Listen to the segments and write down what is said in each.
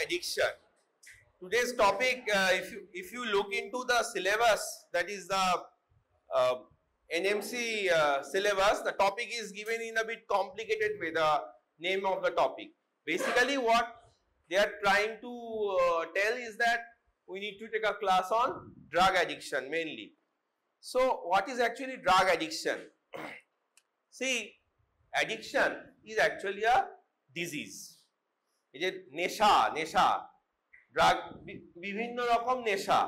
addiction. Today's topic, if you look into the syllabus, that is the NMC syllabus, the topic is given in a bit complicated way, the name of the topic. Basically what they are trying to tell is that we need to take a class on drug addiction mainly. So what is actually drug addiction? See, addiction is actually a disease. Is it nesha, drug, bibhinno rokom nesha.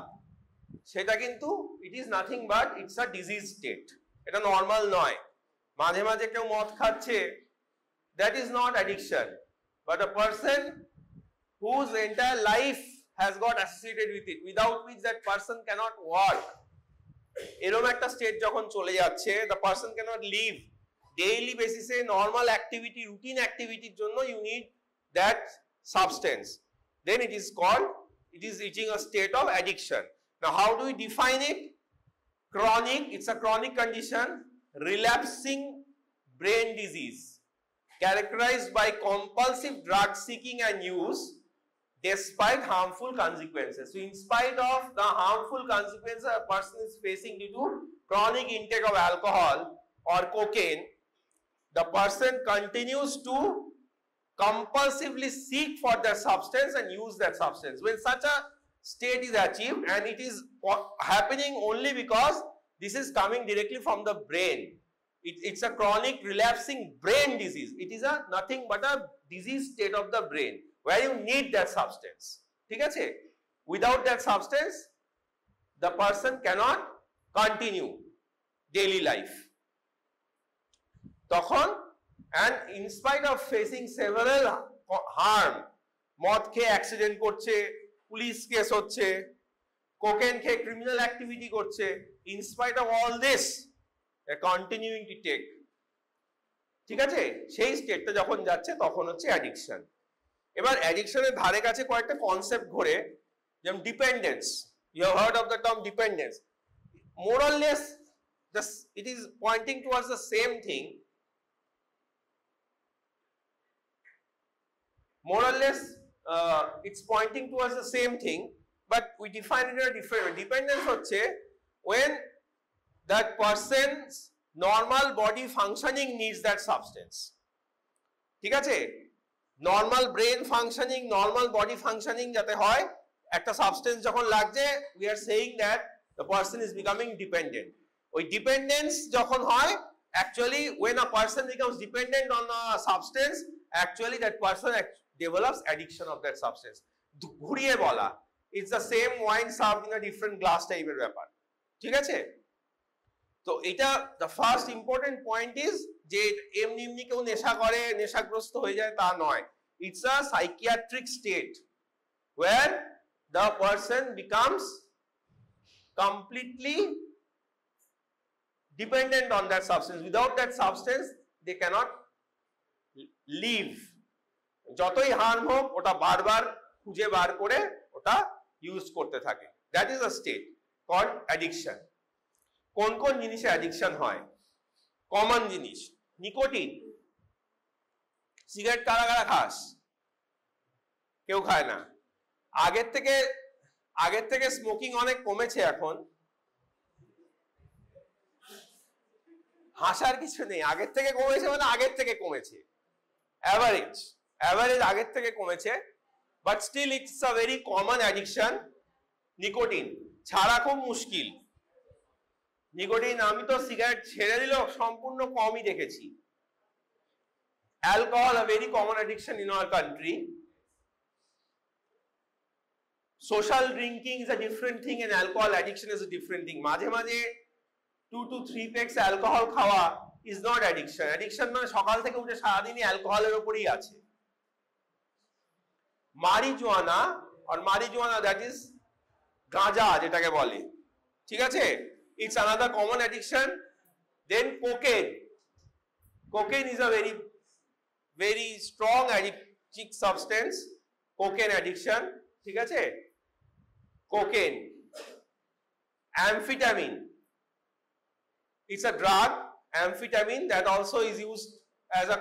সেটা কিন্তু it is nothing but it's a disease state. এটা normal নয়. মাঝে মাঝে কেউ মদ খাচ্ছে, that is not addiction, but a person whose entire life has got associated with it, without which that person cannot work. এরকম একটা স্টেট যখন চলে যাচ্ছে, the person cannot live daily basis A normal activity, routine activity জন্য you need that substance. Then it is called, it is reaching a state of addiction. Now, how do we define it? Chronic, it's a chronic condition, relapsing brain disease, characterized by compulsive drug seeking and use despite harmful consequences. So, in spite of the harmful consequences a person is facing due to chronic intake of alcohol or cocaine, the person continues to compulsively seek for that substance and use that substance. When such a state is achieved, and it is happening only because this is coming directly from the brain. It's a chronic relapsing brain disease. It is a nothing but a disease state of the brain where you need that substance. ঠিক আছে? Without that substance, the person cannot continue daily life. তখন, and in spite of facing several harm, মদ খেয়ে accident করছে, police case হচ্ছে, cocaine খেয়ে criminal activity করছে, in spite of all this they are continuing to take. ঠিক আছে? সেই স্টেটটা যখন যাচ্ছে তখন হচ্ছে অ্যাডিকশন। এবার অ্যাডিকশনের ধারে কাছে কয়েকটা কনসেপ্ট ঘোরে, যেমন dependence. You have heard of the term dependence. More or less it is pointing towards the same thing. More or less it's pointing towards the same thing, but we define it in a different way. Dependence হচ্ছে when that person's normal body functioning needs that substance. ঠিক আছে? normal brain functioning, normal body functioning যাতে হয়, একটা substance যখন লাগছে, we are saying that the person is becoming dependent. ওই dependence যখন হয়, actually when a person becomes dependent on a substance, actually that person develops addiction of that substance. ঘুরিয়ে বলা, it's the same wine served in a different glass টাইপের ব্যাপার। ঠিক আছে? তো এটা the first important point is যে এমনি এমনি কেউ নেশা করে, নেশাগ্রস্ত হয়ে যায় তা নয়। It's a psychiatric state where the person becomes completely dependent on that substance. Without that substance, they cannot live. যতই হার্ম হোক ওটা বারবার খুঁজে বার করে ওটা ইউজ করতে থাকে। That is a state called addiction. কোন কোন জিনিসে অ্যাডিকশন হয়? কমন জিনিস, নিকোটিন। সিগারেট কারা কারা খাস? কেউ খায় না। আগের থেকে স্মোকিং অনেক কমেছে এখন। হাসার কিছু নেই, আগের থেকে কমেছে মানে আগের থেকে কমেছে। অ্যাভারেজ আগের থেকে কমেছে, but still it's a very common addiction. Nicotine ছাড়া খুব মুশকিল। নিকোটিন আমি তো সিগারেট ছেড়ে দিলেও সম্পূর্ণ কমই দেখেছি। Alcohol a very common addiction in our country. Social drinking is a different thing and alcohol addiction is a different thing. মাঝে মাঝে 2 to 3 packs অ্যালকোহল খাওয়া ইজ নট অ্যাডিকশন। অ্যাডিকশন মানে সকাল থেকে উঠে সারাদিনই অ্যালকোহলের উপরই আছে। মারিজুয়ানা, আর মারিজুয়ানা দ্যাট ইজ গাঁজা যেটাকে বলে। ঠিক আছে? It's another common addiction. Then cocaine is a very strong addictive substance, cocaine addiction. ঠিক আছে? Cocaine. amphetamine, it's a drug, amphetamine, that also is used as a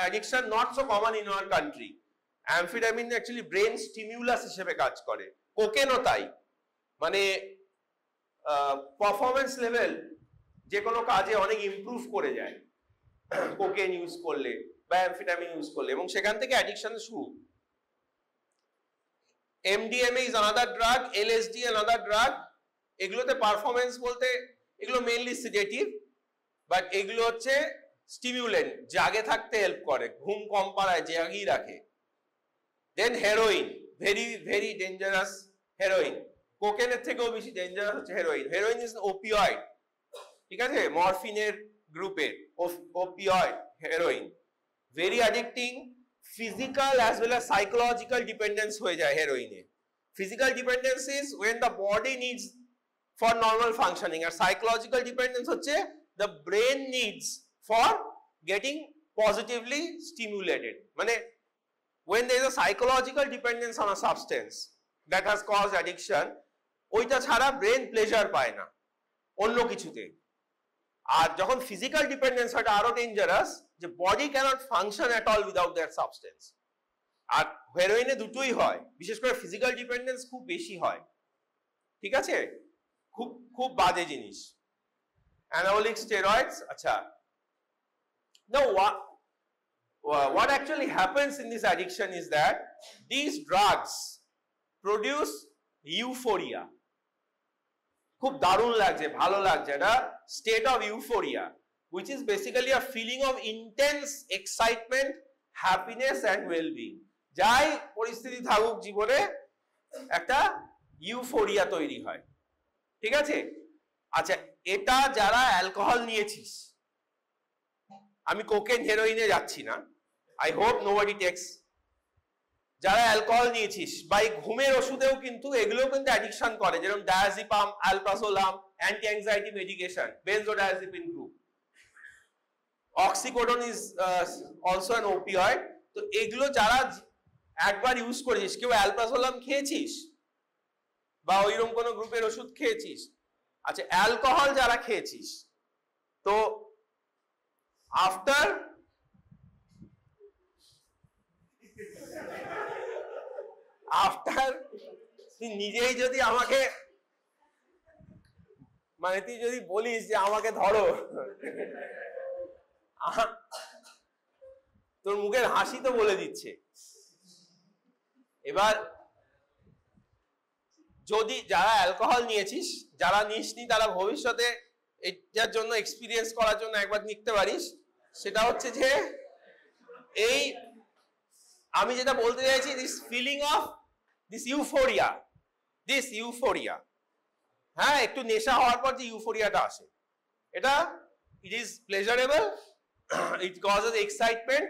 addiction, not so common in our country. Amphetamine actually brain stimulus হিসেবে কাজ করে, কোকেনও তাই। মানে performance level যে কোনো কাজে অনেক ইমপ্রুভ করে যায় কোকেন ইউজ করলে বা অ্যামফেটামিন ইউজ করলে, এবং সেখান থেকে অ্যাডিকশন শুরু। MDMA is another drug, LSD another drug। এগুলোতে পারফরমেন্স বলতে এগুলো মেইনলি সিডেটিভ, বাট এগুলো হচ্ছে স্টিমিউলেন্ট, জাগে থাকতে হেল্প করে, ঘুম কম পাড়ায়, জাগিয়ে রাখে। Then heroin, very very dangerous heroin, কোকেনের থেকেও বেশি ডেঞ্জারাস হচ্ছে হেরোইন। হেরোইন ইজ ওপিয়েড, ঠিক আছে, মরফিনের গ্রুপের opioid heroin, very addicting. Physical as well as psychological dependence হয়ে যায় হেরোইনে। Physical dependence is when the body needs for normal functioning, আর সাইকোলজিক্যাল ডিপেন্ডেন্স হচ্ছে the brain needs for getting positively stimulated। মানে when there is a psychological dependence on a substance that has caused addiction, ওইটা ছাড়া brain pleasure পায় না অন্য কিছুতে। আর যখন ফিজিক্যাল ডিপেন্ডেন্স হয় আরো ডেঞ্জারাস, যে body cannot function at all without that substance. আর হেরোইনে দুটোই হয়, বিশেষ করে ফিজিক্যাল ডিপেন্ডেন্স খুব বেশি হয়, ঠিক আছে, খুব খুব বাজে জিনিস। অ্যানাবলিক স্টেরয়েডস, আচ্ছা, now what actually happens in this addiction is that these drugs produce euphoria। খুব দারুণ লাগছে, ভালো লাগছে, এটা state of euphoria, which is basically a feeling of intense excitement, happiness and well-being। যাই পরিস্থিতি থাকুক জীবনে একটা ইউফোরিয়া তৈরি হয়, ঠিক আছে। আচ্ছা, এটা যারা অ্যালকোহল নিয়েছিস, আমি কোকেন হেরোইনে যাচ্ছি না, আই হোপ নোবডি টেক্স, যারা অ্যালকোহল নিয়েছিস বা ঘুমের ওষুধেও কিন্তু এগুলোও কিন্তু অ্যাডিকশন করে, যেরকম diazepam, alprazolam, anti anxiety medication, benzodiazepine group, oxycodone is also an opioid. তো এগুলো যারা একবার ইউজ করেছিস, কেউ অ্যালপ্রাজোলাম খেয়েছিস বা ওইরকম কোনো গ্রুপের ওষুধ খেয়েছিস, আচ্ছা, অ্যালকোহল যারা খেয়েছিস, তো আফটার তুই নিজেই যদি আমাকে, মানে তুই যদি বলিস যে আমাকে ধরো, তোর মুখের হাসি তো বলে দিচ্ছে। এবার যদি যারা অ্যালকোহল নিয়েছিস, যারা নিসনি, তারা ভবিষ্যতে এটার জন্য এক্সপিরিয়েন্স করার জন্য একবার নিতে পারিস। সেটা হচ্ছে যে এই আমি যেটা বলতে চাইছি, this feeling of this euphoria, হ্যাঁ, একটু নেশা হওয়ার পর যে ইউফোরিয়াটা আসে, এটা it is pleasurable, it causes excitement,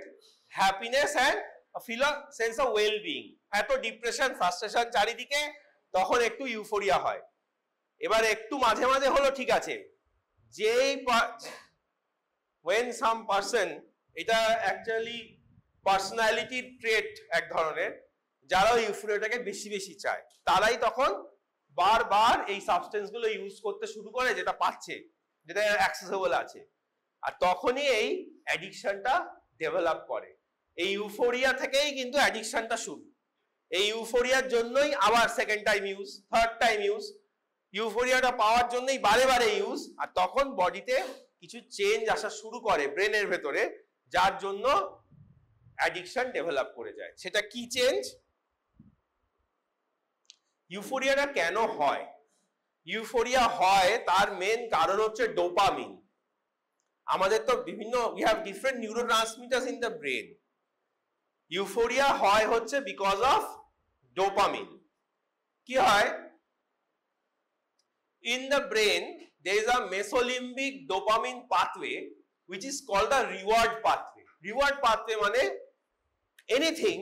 happiness and feel a sense of well being. এত ডিপ্রেশন, ফ্রাস্ট্রেশন চারিদিকে, তখন একটু ইউফোরিয়া হয়। এবার একটু মাঝে মাঝে হলো, ঠিক আছে, যেই when some person, এটা অ্যাকচুয়ালি পার্সোনালিটি ট্রেট এক ধরনের, যারা ইউফোরিয়াটাকে বেশি বেশি চায়, তারাই তখন বারবার এই সাবস্টেন্স গুলো ইউজ করতে শুরু করে, যেটা পাচ্ছে, যেটা অ্যাক্সেসেবল আছে, আর তখনই এই অ্যাডিকশনটা ডেভেলপ করে। এই ইউফোরিয়া থেকেই কিন্তু অ্যাডিকশনটা শুরু। এই ইউফোরিয়ার জন্যই আবার second time use, third time use, ইউফোরিয়াটা পাওয়ার জন্যই বারে বারে ইউজ, আর তখন বডিতে কিছু চেঞ্জ আসা শুরু করে ব্রেনের ভেতরে, যার জন্য অ্যাডিকশন ডেভেলপ করে যায়। সেটা কি চেঞ্জ? ইউফোরিয়াটা কেন হয়? ইউফোরিয়া হয় তার মেন কারণ হচ্ছে ডোপামিন। আমাদের তো বিভিন্ন, we have different neurotransmitters in the brain. Euphoria হয় হচ্ছে বিকজ অফ ডোপামিন। কি হয়? In the brain there is a mesolimbic dopamine pathway which is called the reward pathway. Reward pathway মানে anything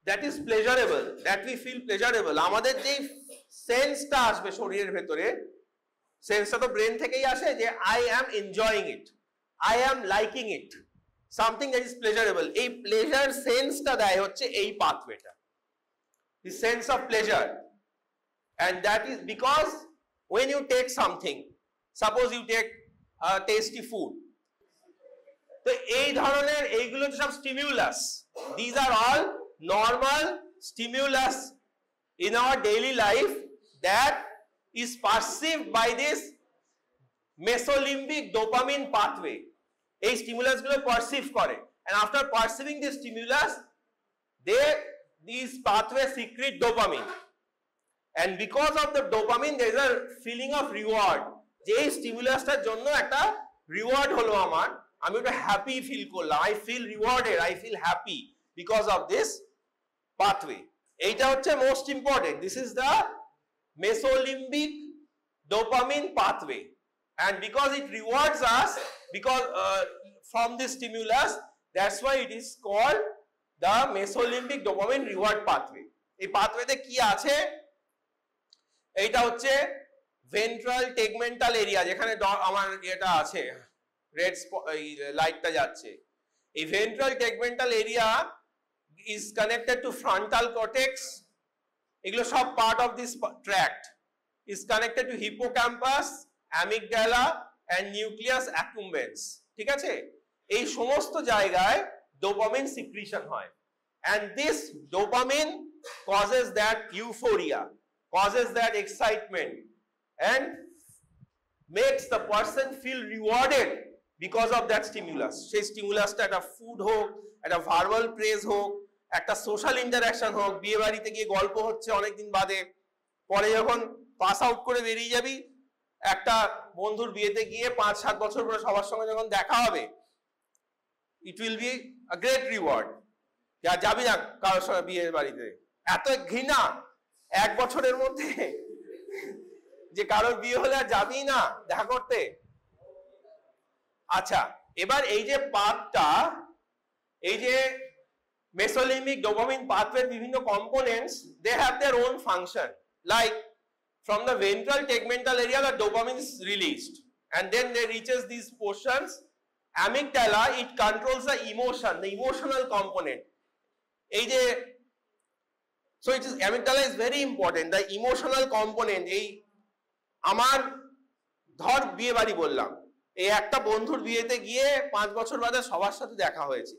that is pleasurable, that we feel pleasurable, আমাদের যে সেন্সটা আসবে শরীরের ভেতরে, সেন্সটা তো ব্রেন থেকেই আসে, যে I am enjoying it, I am liking it, something that is pleasurable, এই প্লেজার সেন্সটা দেয় হচ্ছে এই পাথওয়েটা, the sense of pleasure. And that is because when you take something, suppose you take tasty food, তো তো এই ধরনের এইগুলো সব stimulus, these are all normal stimulus in our daily life that is perceived by this mesolimbic dopamine pathway. এই stimulus গুলো perceive করে, and after perceiving this stimulus these pathways secrete dopamine, and because of the dopamine there is a feeling of reward, যে এই স্টিমুলাসটার জন্য একটা reward হলো, আমি একটা হ্যাপি ফিল করলাম, I feel rewarded, I feel happy because of this pathway. এইটা হচ্ছে most important, this is the mesolimbic dopamine pathway, and because it rewards us because from this stimulus, that's why it is called the mesolimbic dopamine reward pathway. এই পাথওয়েতে কি আছে, এইটা হচ্ছে ventral tegmental area, যেখানে আমার এটা আছে রেড লাইটটা যাচ্ছে, এই ventral tegmental area is connected to frontal cortex, এগুলো সব part of this tract, is connected to hippocampus, amygdala and nucleus accumbens, ঠিক আছে? এই সমস্ত জায়গায় ডোপামিন সিক্রিশন হয়, and this dopamine causes that euphoria, causes that excitement, and makes the person feel rewarded because of that stimulus. সেই স্টিমুলাসটা একটা food হোক, একটা ভার্বাল প্রেজ হোক, একটা সোশ্যাল ইন্টারাকশন হোক, বিয়ে বাড়িতে গিয়ে গল্প হচ্ছে অনেকদিন বাদে, পরে যখন পাস আউট করে বেরিয়ে যাবি, একটা বন্ধুর বিয়েতে গিয়ে 5-7 বছর পরে সবার সঙ্গে যখন দেখা হবে, it will be a great reward. যাবি না কারোর সঙ্গে বিয়ের বাড়িতে, এত ঘৃণা 1 বছরের মধ্যে যে কারোর বিয়ে হলে আর যাবি না দেখা করতে। আচ্ছা, এবার এই যে পাথটা, এই যে mesolimbic dopamine pathway বিভিন্ন components, they have their own function, like from the ventral tegmental area the dopamine is released, and then they reaches these portions, amygdala, it controls the emotion, the emotional component. এই যে so it is, amygdala is very important, the emotional component. এই আমার ধর বিয়ে বাড়ি বললাম, এই একটা বন্ধুর বিয়েতে গিয়ে 5 বছর বাদে সবার সাথে দেখা হয়েছে,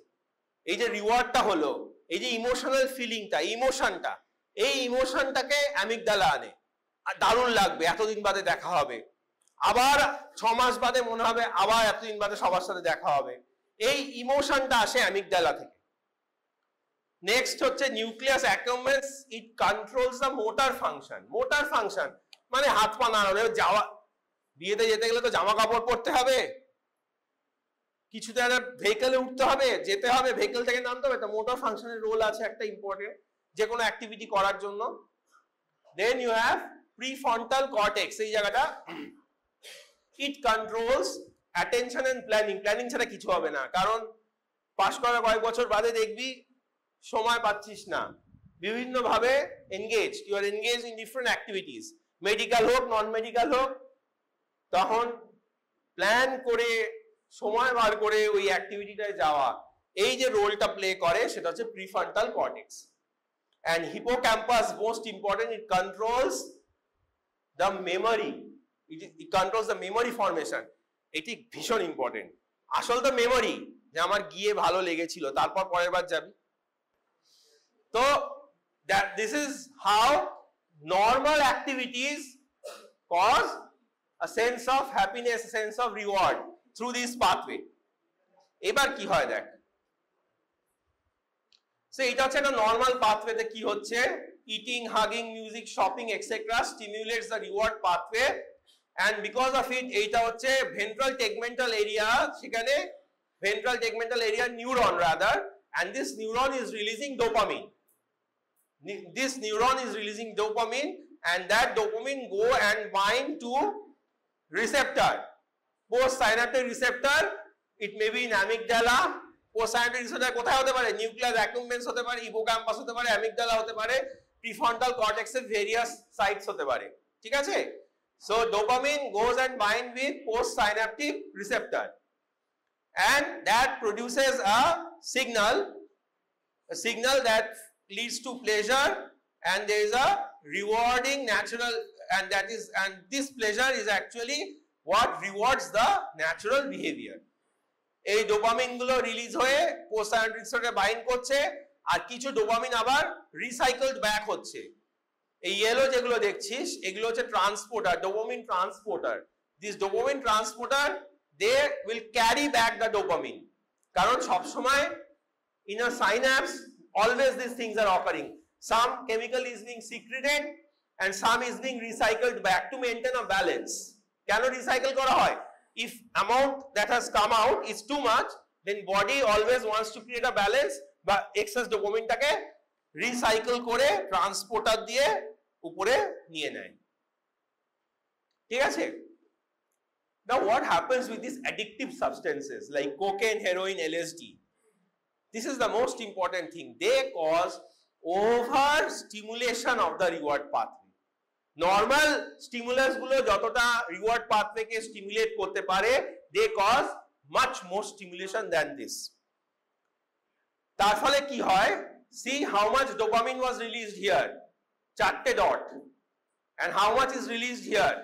এই যে রিওয়ার্ডটা হলো, এই যে ইমোশনাল ফিলিংটা, ইমোশনটা, এই ইমোশনটাকে অ্যামিগডালা আনে, আর দারুণ লাগবে, এতদিন বাদে দেখা হবে, আবার 6 মাস বাদে মনে হবে আবার এতদিন বাদে সবার সাথে দেখা হবে, এই ইমোশনটা আসে অ্যামিগডালা থেকে। নেক্সট হচ্ছে nucleus accumbens, it controls the motor function. Motor function মানে হাত পা নাড়ানো, যাওয়া বিয়েতে যেতে গেলে তো জামা কাপড় পরতে হবে, কিছুতে একটা ভেহিকলে উঠতে হবে, যেতে হবে, ভেহিকল থেকে নামতে হবে, তো মোটর ফাংশনের রোল আছে একটা ইম্পর্টেন্ট যে কোনো অ্যাক্টিভিটি করার জন্য। Then you have prefrontal cortex, এই জায়গাটা it controls attention and planning. Planning ছাড়া কিছু হবে না, কারণ পাস করার কয়েক বছর বাদে দেখবি সময় পাচ্ছিস না, বিভিন্ন ভাবে engage, you are engage in different activities, medical হোক নন মেডিকেল হোক, তখন প্ল্যান করে সময় বার করে ওই অ্যাক্টিভিটিটায় যাওয়া, এই যে রোলটা প্লে করে সেটা হচ্ছে prefrontal cortex. and hippocampus, most important, it controls the memory, it controls the memory formation. এটি ভীষণ ইম্পর্টেন্ট। আসল তো মেমোরি, যে আমার গিয়ে ভালো লেগেছিল, তারপর পরের বার যাবি। তো this is how normal activities cause a sense of happiness, a sense of reward through this pathway. এবার কি হয় দেখ, সো এটা হচ্ছে একটা নর্মাল পাথওয়েতে কি হচ্ছে, eating, hugging, music, shopping etcetera stimulates the reward pathway, and because of it এইটা হচ্ছে ভেন্ট্রাল টেগমেন্টাল এরিয়া, সেখানে ventral tegmental area neuron rather, and this neuron is releasing dopamine. This neuron is releasing dopamine, and that dopamine go and bind to receptor, postsynaptic receptor, it may be in amygdala, postsynaptic receptor কোথায় হতে পারে, nucleus অ্যাকুম্বেন্স হতে পারে, hippocampus হতে পারে, amygdala হতে পারে, prefrontal কর্টেক্সের various sites হতে পারে, ঠিক আছে? So dopamine goes and bind with postsynaptic receptor, and that produces a signal that leads to pleasure, and there is a rewarding natural, and this pleasure is actually what rewards the natural behavior. এই dopamine গুলো release হয়ে post-synaptic রিসেপ্টরে bind করছে আর কিছু dopamine আবার recycled back হচ্ছে। এই yellow যেগুলো দেখছিস এগুলো হচ্ছে transporter, dopamine transporter. This dopamine transporter they will carry back the dopamine, কারণ সবসময় in a synapse always these things are occurring. Some chemical is being secreted and some is being recycled back to maintain a balance. কেন recycle করা হয়? If amount that has come out is too much, then body always wants to create a balance বা excess dopamine টাকে recycle করে transporter দিয়ে উপরে নিয়ে নেয়। ঠিক আছে? Now what happens with these addictive substances like cocaine, heroin, LSD? This is the most important thing. They cause overstimulation of the reward pathway. Normal stimulus gulo jotota reward pathway ke stimulate korte pare, they cause much more stimulation than this. Tar phole ki hoy? See how much dopamine was released here, 4 dot, and how much is released here.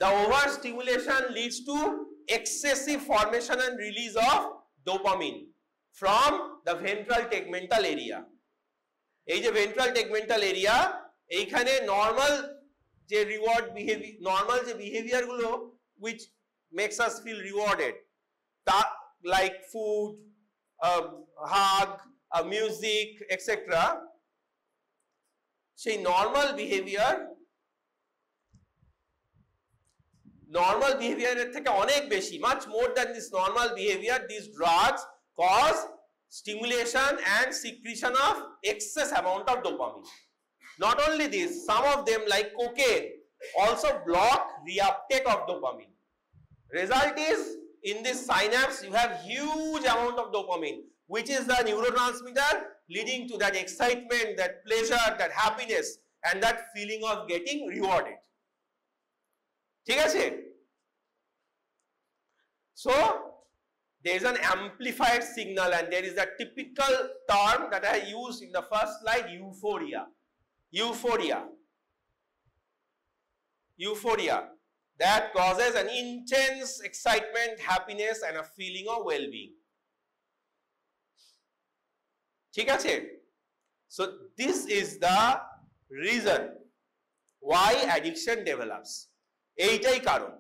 The overstimulation leads to excessive formation and release of dopamine from the ventral tegmental area. এই যে ventral tegmental area, এইখানে normal যে reward behavior, normal যে behavior গুলো which makes us feel rewarded, like food, hug, music, etc. সেই normal behavior এর থেকে অনেক বেশি, much more than this normal behavior, these drugs cause stimulation and secretion of excess amount of dopamine. Not only this, some of them like cocaine also block reuptake of dopamine. Result is, in this synapse you have huge amount of dopamine, which is the neurotransmitter leading to that excitement, that pleasure, that happiness, and that feeling of getting rewarded. ঠিক আছে? So there is an amplified signal, and there is a typical term that I used in the first slide, euphoria. Euphoria that causes an intense excitement, happiness, and a feeling of well-being. ঠিক আছে? So this is the reason why addiction develops. এইটাই কারণ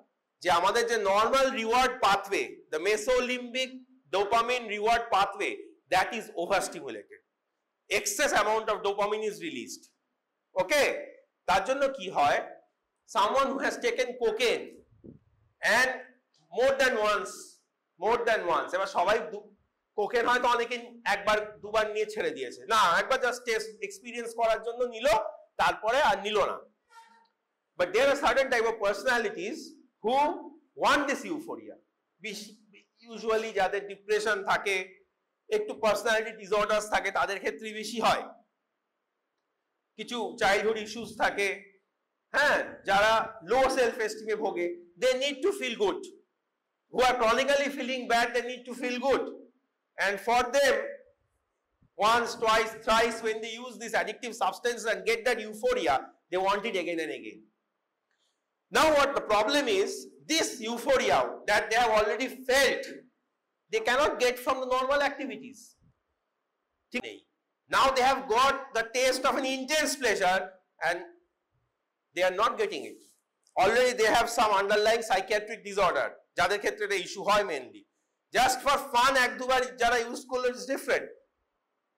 যে আমাদের যে normal reward pathway, the mesolimbic dopamine reward pathway, that is overstimulated, excess amount of dopamine is released. Okay, তার জন্য কি হয়, someone who has taken cocaine and more than once, এবার সবাই কোকেন হয়তো অনেকে একবার দুবার নিয়ে ছেড়ে দিয়েছে, না একবার জাস্ট টেস্ট এক্সপিরিয়েন্স করার জন্য নিল, তারপরে আর নিল না। But there are certain type of personalities who want this euphoria. Usually যাদের ডিপ্রেশন থাকে, একটু পার্সোনালিটি ডিসঅর্ডারস থাকে, তাদের ক্ষেত্রে বেশি হয়। কিছু চাইল্ডহুড ইস্যুস থাকে, হ্যাঁ, যারা লো সেলফ এস্টিমে ভোগে, they need to feel good. Who are chronically feeling bad, they need to feel good. And for them, once, twice, thrice, when they use this addictive substance and get that euphoria, they want it again and again. Now what the problem is, this euphoria that they have already felt, they cannot get from the normal activities. Now they have got the taste of an intense pleasure and they are not getting it. Already they have some underlying psychiatric disorder, যাদের ক্ষেত্রে এটা issue হয় mainly. Just for fun এক দুবার যারা use করলে is different,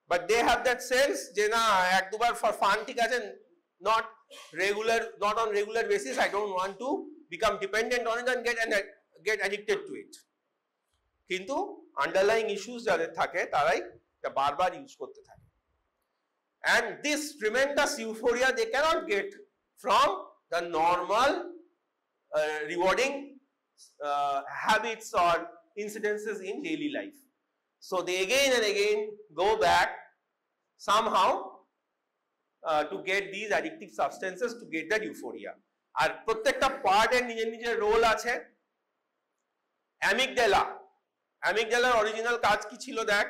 but they have that sense যে না এক দুবার for fun ঠিক আছে, not on regular basis. I don't want to become dependent on it and get addicted to it. কিন্তু underlying issues যাদের থাকে তারাই এটা বারবার ইউজ করতে থাকে, and this tremendous euphoria they cannot get from the normal rewarding habits or incidences in daily life. So they again and again go back somehow to get these addictive substances to get that euphoria. আর প্রত্যেকটা পার্টের নিজের নিজের role আছে। অ্যামিগডালার original কাজ কি ছিল দেখ,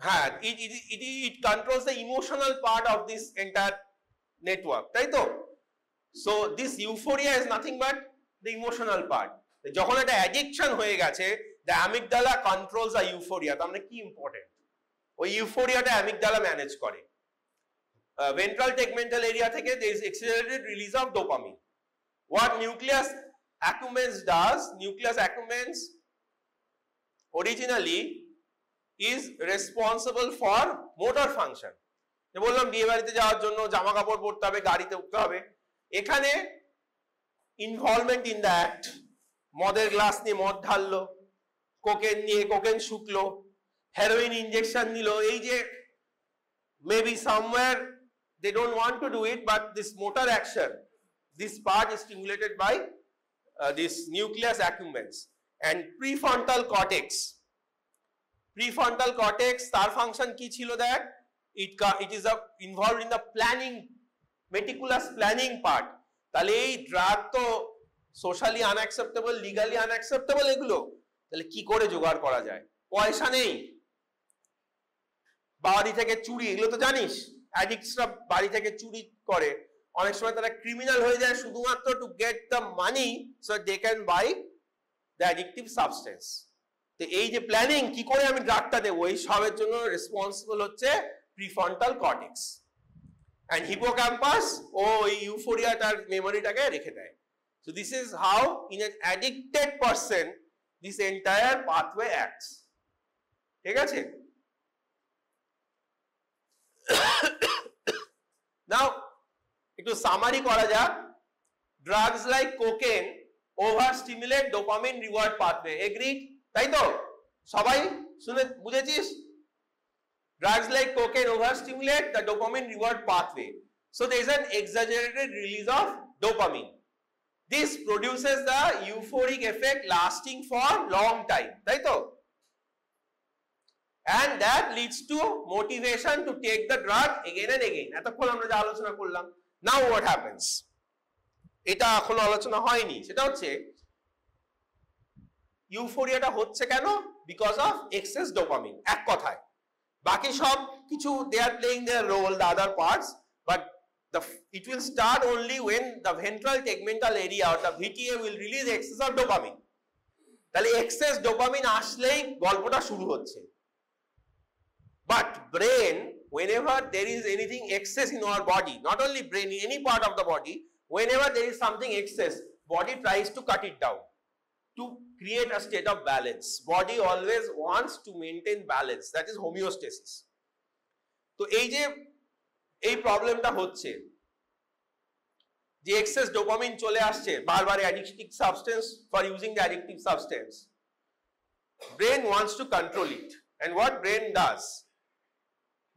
হ্যাঁ, it controls the emotional part of this entire network, তাই তো? So this euphoria is nothing but the emotional part. যখন একটা অ্যাডিকশন হয়ে গেছে, the amygdala controls the euphoria. তার মানে কি ইম্পর্টেন্ট, ওই ইউফোরিয়াটা অ্যামিগডালা ম্যানেজ করে। ভেন্ট্রাল টেগমেন্টাল এরিয়া থেকে there is accelerated release of dopamine. What nucleus accumbens does, nucleus accumbens originally is responsible for motor function. বললাম বিয়ে বাড়িতে যাওয়ার জন্য জামা কাপড় পরতে হবে, গাড়িতে উঠতে হবে, এখানে ইনভলভমেন্ট ইন দ্য অ্যাক্ট, মদের গ্লাস নিয়ে মদ ঢাললো, কোকেন নিয়ে কোকেন শুকলো, হেরোইন ইনজেকশন নিল, এই যে maybe somewhere they don't want to do it, but this motor action, this part is stimulated by this nucleus accumbens. And prefrontal cortex তার function কি ছিল, that it is involved in the planning, meticulous planning part. তাহলে এই drug তো socially unacceptable, legally unacceptable, এগুলো তাহলে কি করে জোগাড় করা যায়? পয়সা নেই, বাড়ি থেকে চুরি, এগুলো তো জানিস অ্যাডিক্টসরা বাড়ি থেকে চুরি করে, অনেক সময় তারা ক্রিমিনাল হয়ে যায় শুধুমাত্র to get the money so they can buy the addictive substance. তো এই যে প্ল্যানিং, কি করে আমি ড্রাগটা দেবো, এই সবের জন্য রেসপন্সিবল হচ্ছে প্রিফ্রন্টাল কর্টেক্স। and hippocampus ও এই ইউফোরিয়াটার মেমোরিটাকে রেখে দেয়। so this is how in an addicted person this entire pathway acts. ঠিক আছে? now একটু সামারি করা যাক। drugs like cocaine overstimulate dopamine reward pathway. agreed? তাই তো? সবাই শুনে বুঝেছিস? Drugs like cocaine overstimulate the dopamine reward pathway. So there is an exaggerated release of dopamine. This produces the euphoric effect lasting for long time. Right? And that leads to motivation to take the drug again and again. এতক্ষণ আমরা যা আলোচনা করলাম। Now what happens? এটা এখনো আলোচনা হয়নি, সেটা হচ্ছে ইউফোরিয়াটা হচ্ছে কেন? Because of excess dopamine. এক কথায় বাকি সব কিছু they are playing their role, the other parts, but it will start only when the ventral tegmental area or the VTA will release excess of dopamine. তাহলে excess dopamine আসলেই গল্পটা শুরু হচ্ছে। but brain, whenever there is anything excess in our body, not only brain, in any part of the body, whenever there is something excess, body tries to cut it down to create a state of balance. Body always wants to maintain balance, that is homeostasis. তো এই যে এই প্রবলেমটা হচ্ছে যে access dopamine চলে আসছে বারবার addictive substance, for using the addictive substance, brain wants to control it. And what brain does?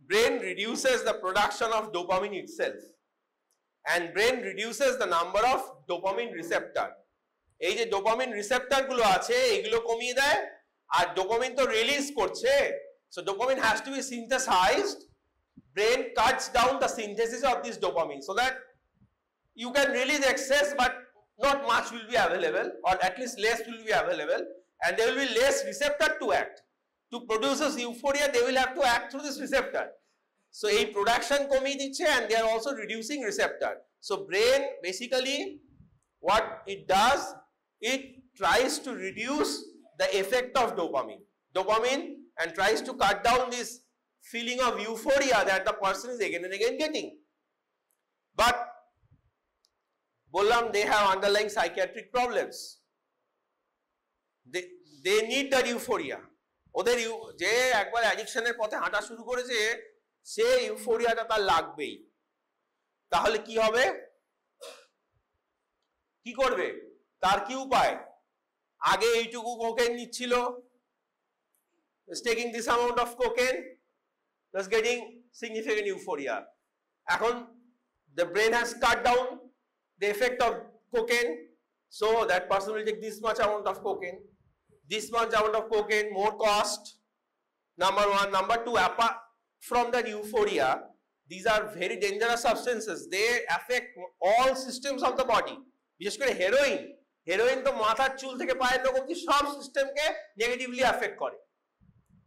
Brain reduces the production of dopamine itself, and brain reduces the number of dopamine receptor. এই যে dopamine receptor গুলো আছে এগুলো কমিয়ে দেয়, আর dopamine তো release করছে, so dopamine has to be synthesized. Brain cuts down the synthesis of this dopamine so that you can release excess but not much will be available, or at least less will be available, and there will be less receptor to act. To produce this euphoria they will have to act through this receptor. So a production কমিয়ে দিচ্ছে, and they are also reducing receptor. So brain basically what it does, it tries to reduce the effect of dopamine and tries to cut down this feeling of euphoria that the person is again and again getting. But বললাম they have underlying psychiatric problems. They need that euphoria. ওদের যে একবার অ্যাডিকশনের পথে হাঁটা শুরু করেছে সে ইউফোরিয়াটা তার লাগবেই। তাহলে কি হবে, কি করবে, তার কি উপায়? আগে এইটুকু কোকেন নিচ্ছিল, taking this amount of cocaine, thus getting significant euphoria. এখন the brain has cut down the effect of cocaine, so that person will take this much amount of cocaine, this much amount of cocaine, more cost, number one. Number two, apart from that euphoria, these are very dangerous substances. They affect all systems of the body. বিশেষ করে heroin তো মাথার চুল থেকে পায়ের নখ অবধি সব সিস্টেমকে নেগেটিভলি এফেক্ট করে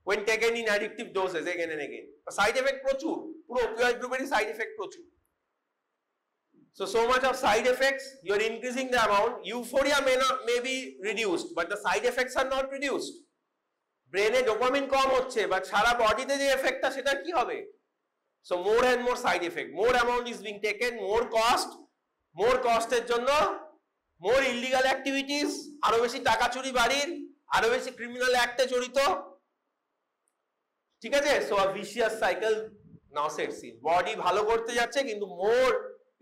when taken in addictive doses again and again. Side effect প্রচুর, পুরো অপিওয়েড গ্রুপেরই সাইড এফেক্ট প্রচুর। So much of side effects, you are increasing the amount. Euphoria may be reduced, but the side effects are not reduced. ব্রেনে dopamine কম হচ্ছে, but সারা বডিতে যে এফেক্টটা সেটা কি হবে? So more and more side effect, more amount is being taken, more cost এর জন্য more illegal activities, আরো বেশি টাকা চুরি বাড়ির, আরো বেশি ক্রিমিনাল অ্যাক্টে জড়িত, ঠিক আছে? So a vicious cycle now sets in. Body ভালো করতে যাচ্ছে কিন্তু more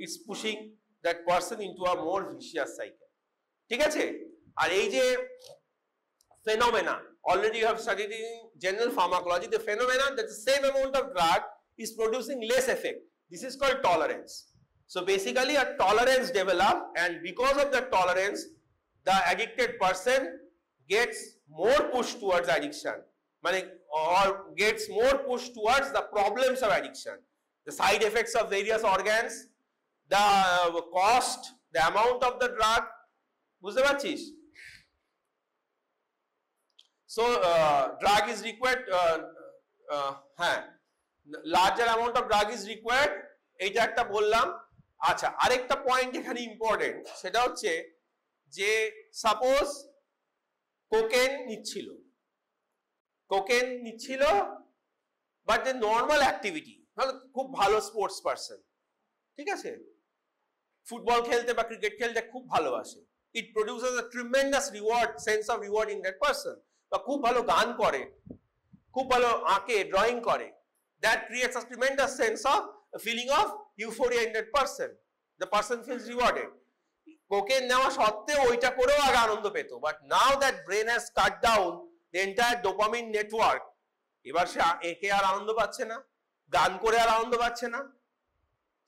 it's pushing that person into a more vicious cycle, ঠিক আছে? আর এই যে phenomena, already you have studied in general pharmacology, the phenomena that the same amount of drug is producing less effect. This is called tolerance. So basically a tolerance develops, and because of the tolerance, the addicted person gets more push towards addiction, or gets more push towards the problems of addiction, the side effects of various organs, the cost, the amount of the drug, বুঝতে পারছিস? So drug is required, larger amount of drug is required, এইটা একটা বললাম। আচ্ছা, আরেকটা point এখানে important, সেটা হচ্ছে যে সাপোজ কোকেন নিচ্ছিল বাট যে নর্মাল অ্যাক্টিভিটি, খুব ভালো স্পোর্টস পারসন, ঠিক আছে, ফুটবল খেলতে বা ক্রিকেট খেলতে খুব ভালোবাসে, it produces a tremendous reward, sense of reward in that person, বা খুব ভালো গান করে, খুব ভালো আঁকে, ড্রয়িং করে, that creates a tremendous sense of a feeling of euphoria in that person. The person feels rewarded. Cocaine নেওয়া সত্ত্বেও ওইটা করেও আগে আনন্দ পেত, but now that brain has cut down the entire dopamine network, এবার সে একে আর আনন্দ পাচ্ছে না, গান করে আর আনন্দ পাচ্ছে না।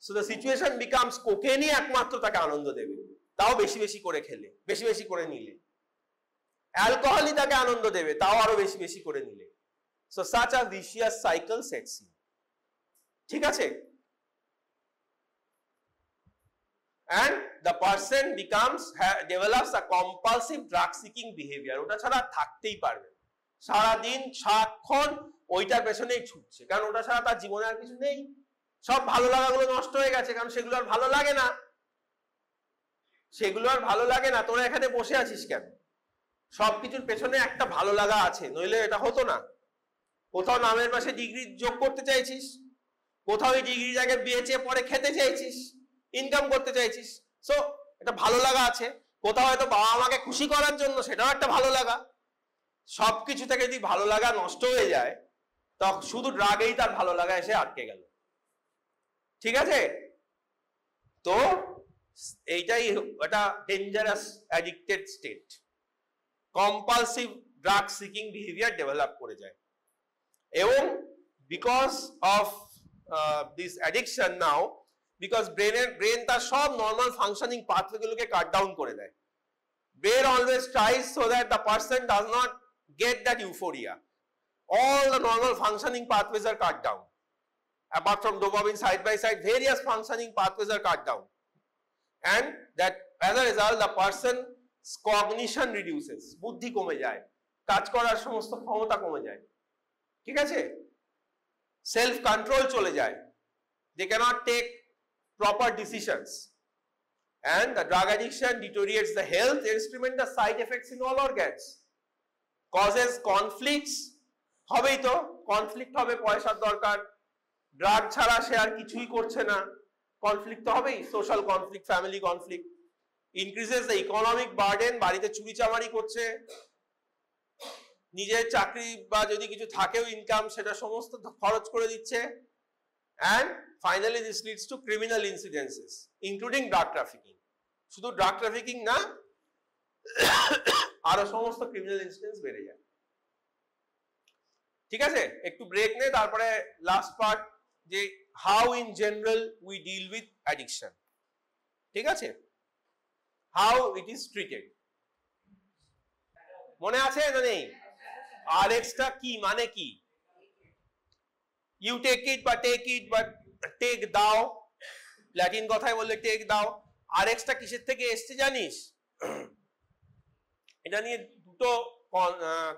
সো দ্য সিচুয়েশন বিকামস কোকেনই একমাত্র তাকে আনন্দ দেবে, তাও বেশি বেশি করে খেলে, বেশি বেশি করে নিলে। অ্যালকোহলই তাকে আনন্দ দেবে, তাও আরো বেশি বেশি করে নিলে। So such a vicious cycle sets in, ঠিক আছে? And the person develops a compulsive drug seeking behavior, ওটা ছাড়া থাকতেই পারবে, সারাদিন সারাক্ষণ ওইটার পেছনেই ছুটছে, কারণ ওটা ছাড়া তার জীবনে আর কিছু নেই। সব ভালো লাগাগুলো নষ্ট হয়ে গেছে, কারণ সেগুলো আর ভালো লাগে না, তোরা এখানে বসে আছিস কেন? সবকিছুর পেছনে একটা ভালো লাগা আছে, নইলে এটা হতো না। কোথাও নামের পাশে ডিগ্রি যোগ করতে চাইছিস, কোথাও এই ডিগ্রি জায়গায় বিয়ে পরে খেতে চাইছিস, ইনকাম করতে চাইছিস, সো এটা ভালো লাগা আছে। কোথাও হয়তো বাবা মাকে খুশি করার জন্য, সেটাও একটা ভালো লাগা। সবকিছু থেকে যদি ভালো লাগা নষ্ট হয়ে যায়, তখন শুধু ড্রাগেই তার ভালো লাগা এসে আটকে গেল, ঠিক আছে? তো এইটাই একটা dangerous addicted state, compulsive drug seeking behaviour develop করে যায়। এবং because of this addiction now, because brain তার সব নর্মাল ফাংশনিং পাথওয়ে গুলোকে কাট ডাউন করে দেয়। Brain always tries so that the person does not get that euphoria. All the normal functioning pathways are cut down. Apart from dopamine, side by side, various functioning pathways are cut down. And that as a result, the person's cognition reduces. বুদ্ধি কমে যায়, কাজ করার সমস্ত ক্ষমতা কমে যায়, ঠিক আছে? সেলফ কন্ট্রোল চলে যায়, they cannot take proper decisions. And the drug addiction deteriorates the health. There is tremendous side effects in all organs. Causes conflicts, হবেই তো, কনফ্লিক্ট হবে, পয়সার দরকার, ড্রাগ ছাড়া সে আর কিছুই করছে না, কনফ্লিক্ট তো হবেই, social conflict, family conflict. Increases the economic burden, বাড়িতে চুরি চামারি করছে, নিজের চাকরি বা যদি কিছু থাকেও ইনকাম, সেটা সমস্ত খরচ করে দিচ্ছে। and finally this leads to criminal incidences including drug trafficking. শুধু ড্রাগ ট্রাফিকিং না, আরো সমস্ত ক্রিমিনাল ইনসিডেন্টস বেড়ে যায়, ঠিক আছে? একটু ব্রেক নে, তারপরে লাস্ট পার্ট, যে how in general we deal with addiction, ঠিক আছে? হাউ ইট ইজ ট্রিটেড, মনে আছে না নেই? আরএক্সটা কি মানে কি? ইউ টেক ইট বা টেক ইট বা টেক দাও, ল্যাটিন কথায় বললে টেক দাও। আরএক্সটা কিসের থেকে এসছে জানিস? এটা নিয়ে দুটো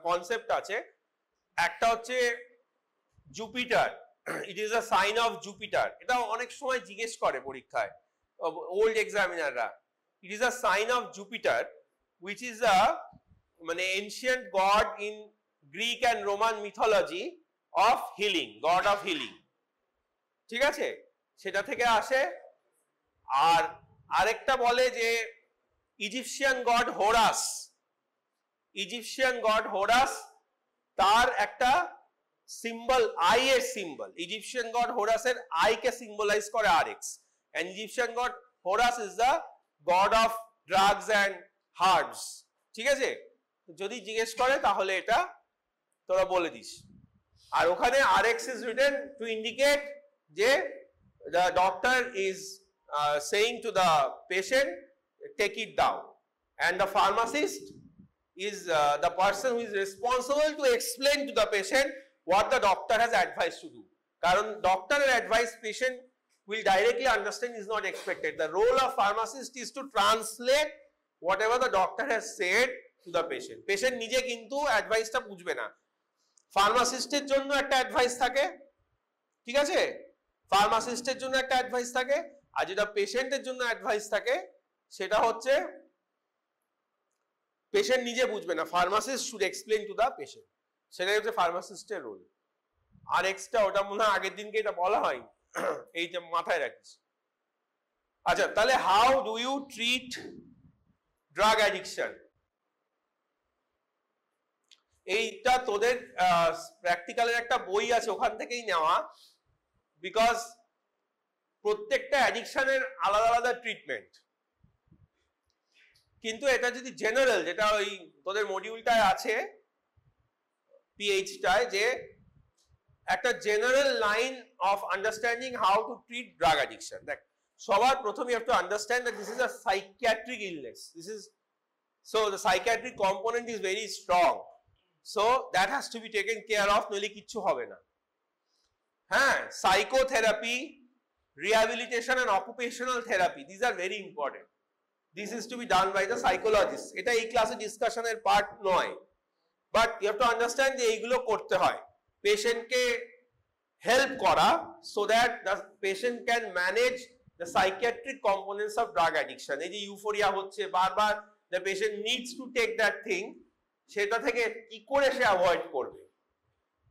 কনসেপ্ট আছে। একটা হচ্ছে Jupiter, it is a sign of Jupiter. এটা অনেক সময় জিজ্ঞেস করে পরীক্ষায় old examiner ra, it is a sign of Jupiter, which is a ancient god in Greek and Roman mythology of healing, god of healing. ঠিক আছে, সেটা থেকে আসে। আর আরেকটা বলে যে Egyptian god Horus, Egyptian god Horus, তার একটা সিম্বল আই এর সিম্বল, ইজিপশিয়ান গড হোরাসের আই কে সিম্বলাইজ করে Rx, and Egyptian god Horus is the god of drugs and herbs. ঠিক আছে, যদি জিজ্ঞেস করে তাহলে এটা তোরা বলে দিস। আর ওখানে RX is written to indicate যে the doctor is saying to the patient, take it down, and the pharmacist is the person who is responsible to explain to the patient what the doctor has advised to do. Karon doctor advice patient will directly understand is not expected. The role of pharmacist is to translate whatever the doctor has said to the patient. Patient nije kintu advice ta bujhbe na, pharmacist er jonno ekta advice thake, ঠিক আছে, ফার্মাসিস্টের জন্য একটা advice থাকে, আর যেটা পেশেন্টের জন্য advice থাকে সেটা হচ্ছে পেশেন্ট নিজে বুঝবে না, pharmacist should explain to the patient, সেটাই হচ্ছে ফার্মাসিস্টের রোল। আর এক্সট্রা ওটা মনে হয় আগের দিনকে এটা বলা হয়, এইটা মাথায় রাখিস। আচ্ছা, তাহলে how do you treat drug addiction, এইটা তোদের প্র্যাকটিক্যালের একটা বই আছে ওখান থেকেই নেওয়া, বিকজ প্রত্যেকটা অ্যাডিকশনের আলাদা আলাদা ট্রিটমেন্ট। কিন্তু এটা যদি জেনারেল, যেটা ওই তোদের মডিউলটায় আছে পিএইচটায়, যে একটা general line of understanding how to treat drug addiction. দেখ, সবার প্রথম you have to understand that this is a psychiatric illness, this is, so the psychiatric component is very strong, so that has to be taken care of, নইলে কিচ্ছু হবে না। হ্যাঁ, psychotherapy, rehabilitation and occupational therapy, this are very important, this is to be done by the psychologist. এটা এই ক্লাসে ডিসকাশনের part নয়, but you have to understand যে এইগুলো করতে হয় পেশেন্টকে হেল্প করা, so that the patient can manage the psychiatric components of drug addiction. এই যে ইউফোরিয়া হচ্ছে বারবার, the patient needs to take that thing, সেটা থেকে কি করে সে অ্যাভয়েড করবে,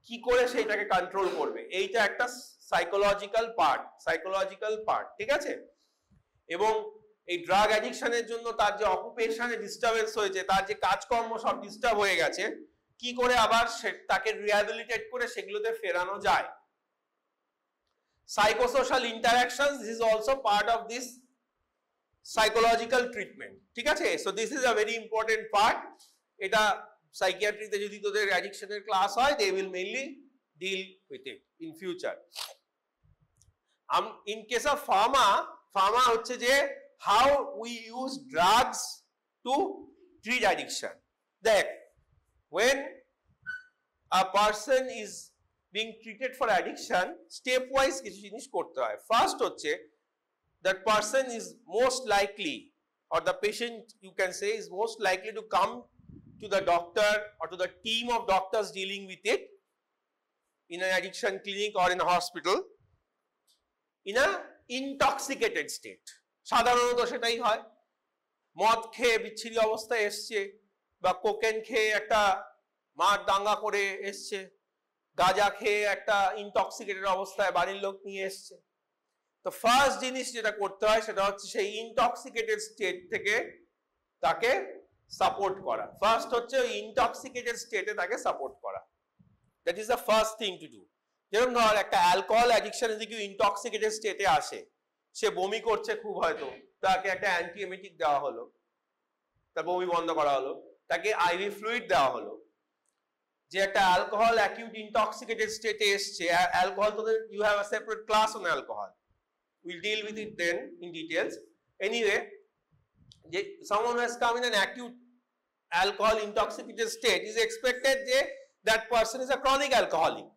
কি করে সেটাকে কন্ট্রোল করবে, এইটা একটা সাইকোলজিক্যাল পার্ট, ঠিক আছে। এবং এই ড্রাগ অ্যাডিকশনের জন্য তার যে অকুপেশনে ডিস্টারবেন্স হয়েছে, তার যে কাজকর্ম সব ডিস্টার্ব হয়ে গেছে, কি করে আবার তাকে রিহ্যাবিলিটেট করে সেগুলোতে ফেরানো যায়। Psychosocial interaction, this is also part of this psychological treatment, ঠিক আছে। So this is a very important part. এটা সাইকিয়াট্রিতে যদি তোদের অ্যাডিকশনের ক্লাস হয়, they will mainly deal with it in future. In case of pharma হচ্ছে যে how we use drugs to treat addiction. দেখ, when a person is being treated for addiction, step wise কিছু জিনিস করতে হয়। ফার্স্ট হচ্ছে that person is most likely, or the patient you can say is most likely to come to the doctor or to the team of doctors dealing with it in an addiction clinic or in a hospital in a intoxicated state. সাধারণত সেটাই হয়, মদ খেয়ে বিচ্ছিরি অবস্থায় এসছে, বা cocaine খেয়ে একটা মার দাঙ্গা করে এসছে, গাঁজা খেয়ে একটা ইনটক্সিকেটেড অবস্থায় বাড়ির লোক নিয়ে এসছে। তো ফার্স্ট জিনিস যেটা করতে হয় সেটা হচ্ছে সেই ইনটক্সিকেটেড স্টেট থেকে তাকে সাপোর্ট করা। ফার্স্ট হচ্ছে ওই ইনটক্সিকেটেড স্টেটে তাকে সাপোর্ট করা, that is the first thing to do. যেরকম ধর একটা অ্যালকোহল অ্যাডিকশন যদি কেউ ইনটক্সিকেটেড স্টেটে আসে, সে বমি করছে খুব, হয়তো তাকে একটা অ্যান্টিএমেটিক দেওয়া হলো, তার বমি বন্ধ করা হলো, তাকে আইভি ফ্লুইড দেওয়া হলো। যে একটা অ্যালকোহল অ্যাকিউট ইনটক্সিকেটেড স্টেটে এসছে, অ্যালকোহল তোদের you have a separate class on alcohol, we'll deal with it then in details. Anyway, someone who has come in an acute alcohol intoxicated state is expected that person is a chronic alcoholic,